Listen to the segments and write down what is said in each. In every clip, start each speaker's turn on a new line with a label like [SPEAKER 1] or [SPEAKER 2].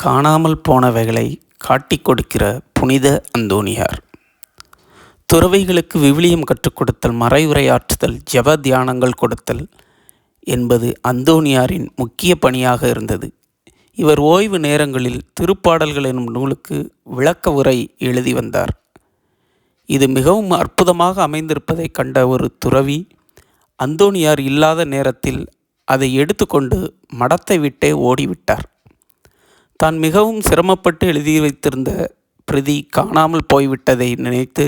[SPEAKER 1] காணாமல் போனவைகளை காட்டிக் கொடுக்கிற புனித அந்தோணியார். துறவிகளுக்கு விவிலியம் கற்றுக் கொடுத்தல், மறைவுரையாற்றுதல், ஜெப தியானங்கள் கொடுத்தல் என்பது அந்தோணியாரின் முக்கிய பணியாக இருந்தது. இவர் ஓய்வு நேரங்களில் திருப்பாடல்கள் எனும் நூலுக்கு விளக்க உரை எழுதி வந்தார். இது மிகவும் அற்புதமாக அமைந்திருப்பதை கண்ட ஒரு துறவி அந்தோணியார் இல்லாத நேரத்தில் அதை எடுத்துக்கொண்டு மடத்தை விட்டே ஓடிவிட்டார். தான் மிகவும் சிரமப்பட்டு எழுதி வைத்திருந்த பிரதி காணாமல் போய்விட்டதை நினைத்து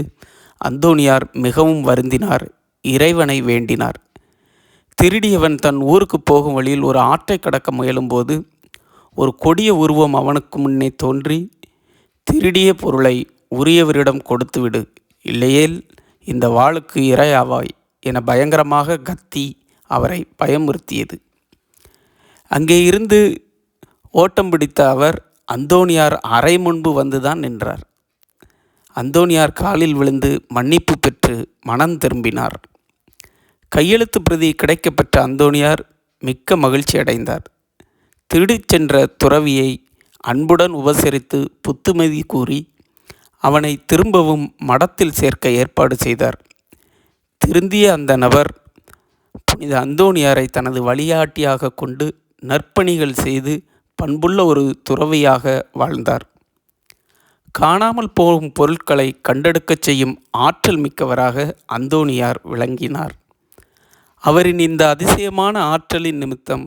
[SPEAKER 1] அந்தோணியார் மிகவும் வருந்தினார், இறைவனை வேண்டினார். திருடியவன் தன் ஊருக்கு போகும் வழியில் ஒரு ஆற்றை கடக்க முயலும்போது ஒரு கொடிய உருவம் அவனுக்கு முன்னே தோன்றி, திருடிய பொருளை உரியவரிடம் கொடுத்துவிடு, இல்லையேல் இந்த வாளுக்கு இரையாவாய் என பயங்கரமாக கத்தி அவரை பயமுறுத்தியது. அங்கே இருந்து ஓட்டம் பிடித்த அவர் அந்தோணியார் அறை முன்பு வந்துதான் நின்றார். அந்தோணியார் காலில் விழுந்து மன்னிப்பு பெற்று மனம் திரும்பினார். கையெழுத்து பிரதி கிடைக்கப்பெற்ற அந்தோணியார் மிக்க மகிழ்ச்சி அடைந்தார். திருடிச் சென்ற துறவியை அன்புடன் உபசரித்து புத்துமதி கூறி அவனை திரும்பவும் மடத்தில் சேர்க்க ஏற்பாடு செய்தார். திருந்திய அந்த நபர் புனித அந்தோணியாரை தனது வழிகாட்டியாக கொண்டு நற்பணிகள் செய்து பண்புள்ள ஒரு துறவியாக வாழ்ந்தார். காணாமல் போகும் பொருட்களை கண்டெடுக்கச் செய்யும் ஆற்றல் மிக்கவராக அந்தோணியார் விளங்கினார். அவரின் இந்த அதிசயமான ஆற்றலின் நிமித்தம்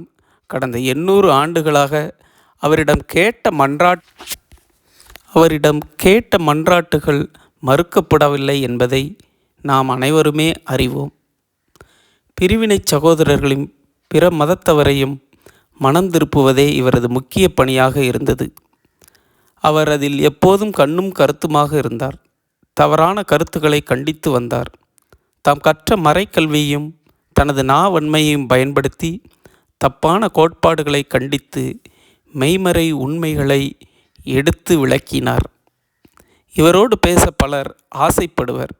[SPEAKER 1] கடந்த 800 ஆண்டுகளாக அவரிடம் கேட்ட மன்றாட்டுகள் மறுக்கப்படவில்லை என்பதை நாம் அனைவருமே அறிவோம். பிரிவினை சகோதரர்களையும் பிற மதத்தவரையும் மனம் திருப்புவதே இவரது முக்கிய பணியாக இருந்தது. அவர் அதில் எப்போதும் கண்ணும் கருத்துமாக இருந்தார். தவறான கருத்துக்களை கண்டித்து வந்தார். தாம் கற்ற மறைக்கல்வியையும் தனது நாவன்மையையும் பயன்படுத்தி தப்பான கோட்பாடுகளை கண்டித்து மெய்மறை உண்மைகளை எடுத்து விளக்கினார். இவரோடு பேச பலர் ஆசைப்படுவர்.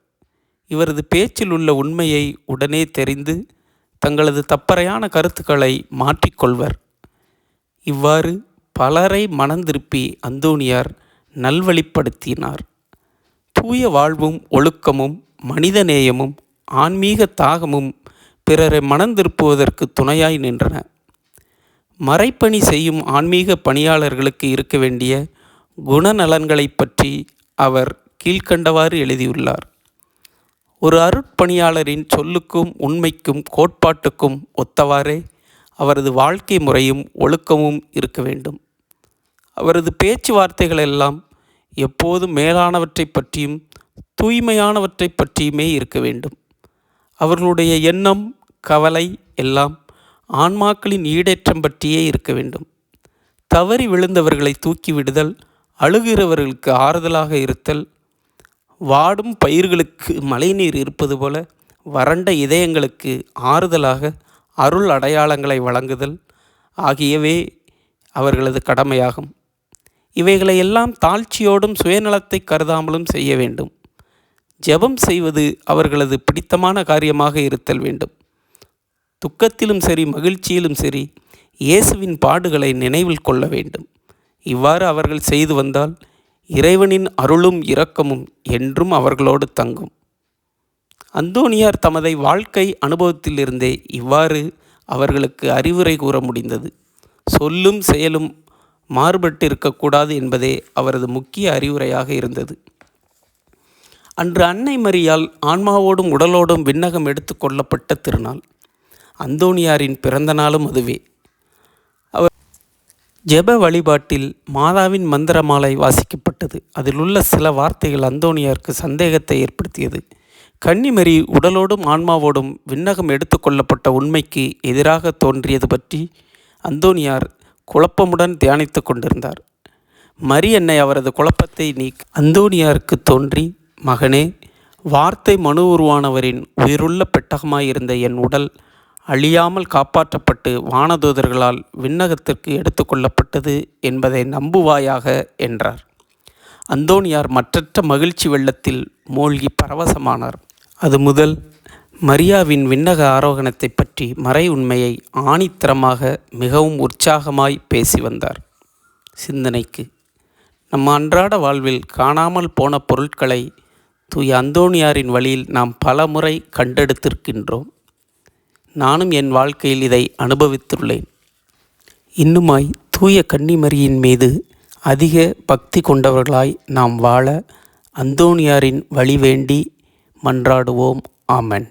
[SPEAKER 1] இவரது பேச்சில் உள்ள உண்மையை உடனே தெரிந்து தங்களது தப்பறையான கருத்துக்களை மாற்றிக்கொள்வர். இவ்வாறு பலரை மனந்திருப்பி அந்தோணியார் நல்வழிப்படுத்தினார். தூய வாழ்வும் ஒழுக்கமும் மனிதநேயமும் ஆன்மீக தாகமும் பிறரை மனந்திருப்புவதற்கு துணையாய் நின்றன. மறைப்பணி செய்யும் ஆன்மீக பணியாளர்களுக்கு இருக்க வேண்டிய குணநலன்களை பற்றி அவர் கீழ்க்கண்டவாறு எழுதியுள்ளார். ஒரு அருட்பணியாளரின் சொல்லுக்கும் உண்மைக்கும் கோட்பாட்டுக்கும் ஒத்தவாறே அவரது வாழ்க்கை முறையும் ஒழுக்கமும் இருக்க வேண்டும். அவரது பேச்சுவார்த்தைகளெல்லாம் எப்போதும் மேலானவற்றை பற்றியும் தூய்மையானவற்றை பற்றியுமே இருக்க வேண்டும். அவர்களுடைய எண்ணம், கவலை எல்லாம் ஆன்மாக்களின் ஈடேற்றம் பற்றியே இருக்க வேண்டும். தவறி விழுந்தவர்களை தூக்கிவிடுதல், அழுகிறவர்களுக்கு ஆறுதலாக இருத்தல், வாடும் பயிர்களுக்கு மழைநீர் இருப்பது போல வறண்ட இதயங்களுக்கு ஆறுதலாக அருள் அடையாளங்களை வழங்குதல் ஆகியவே அவர்களது கடமையாகும். இவைகளையெல்லாம் தாழ்ச்சியோடும் சுயநலத்தை கருதாமலும் செய்ய வேண்டும். ஜெபம் செய்வது அவர்களது பிடித்தமான காரியமாக இருத்தல் வேண்டும். துக்கத்திலும் சரி மகிழ்ச்சியிலும் சரி இயேசுவின் பாடுகளை நினைவில் கொள்ள வேண்டும். இவ்வாறு அவர்கள் செய்து வந்தால் இறைவனின் அருளும் இரக்கமும் என்றும் அவர்களோடு தங்கும். அந்தோணியார் தமது வாழ்க்கை அனுபவத்திலிருந்தே இவ்வாறு அவர்களுக்கு அறிவுரை கூற முடிந்தது. சொல்லும் செயலும் மாறுபட்டு இருக்கக்கூடாது என்பதே அவரது முக்கிய அறிவுரையாக இருந்தது. அன்று அன்னை மரியால் ஆன்மாவோடும் உடலோடும் விண்ணகம் எடுத்து கொள்ளப்பட்ட திருநாள். அந்தோணியாரின் பிறந்த நாளும் அதுவே. அவர் ஜெப வழிபாட்டில் மாதாவின் மந்திரமாலை வாசிக்கப்பட்டது. அதில் உள்ள சில வார்த்தைகள் அந்தோணியாருக்கு சந்தேகத்தை ஏற்படுத்தியது. கன்னிமரி உடலோடும் ஆன்மாவோடும் விண்ணகம் எடுத்து கொள்ளப்பட்ட உண்மைக்கு எதிராக தோன்றியது பற்றி அந்தோணியார் குழப்பமுடன் தியானித்து கொண்டிருந்தார். மரி அன்னை அவரது குழப்பத்தை அந்தோணியாருக்கு தோன்றி, மகனே, வார்த்தை மனு உருவானவரின் உயிருள்ள பெட்டகமாயிருந்த என் உடல் அழியாமல் காப்பாற்றப்பட்டு வானதூதர்களால் விண்ணகத்திற்கு எடுத்து கொள்ளப்பட்டது என்பதை நம்புவாயாக என்றார். அந்தோணியார் மற்றற்ற மகிழ்ச்சி வெள்ளத்தில் மூழ்கி பரவசமானார். அது முதல் மரியாவின் விண்ணக ஆரோகணத்தை பற்றி மறை உண்மையை ஆணித்தரமாக மிகவும் உற்சாகமாய் பேசி வந்தார். சிந்தனைக்கு. நம் அன்றாட வாழ்வில் காணாமல் போன பொருட்களை தூய அந்தோணியாரின் வழியில் நாம் பல முறை கண்டெடுத்திருக்கின்றோம். நானும் என் வாழ்க்கையில் இதை அனுபவித்துள்ளேன். இன்னுமாய் தூய கன்னிமரியின் மீது அதிக பக்தி கொண்டவர்களாய் நாம் வாழ அந்தோணியாரின் வழி வேண்டி மன்றாடுவோம். ஆமென்.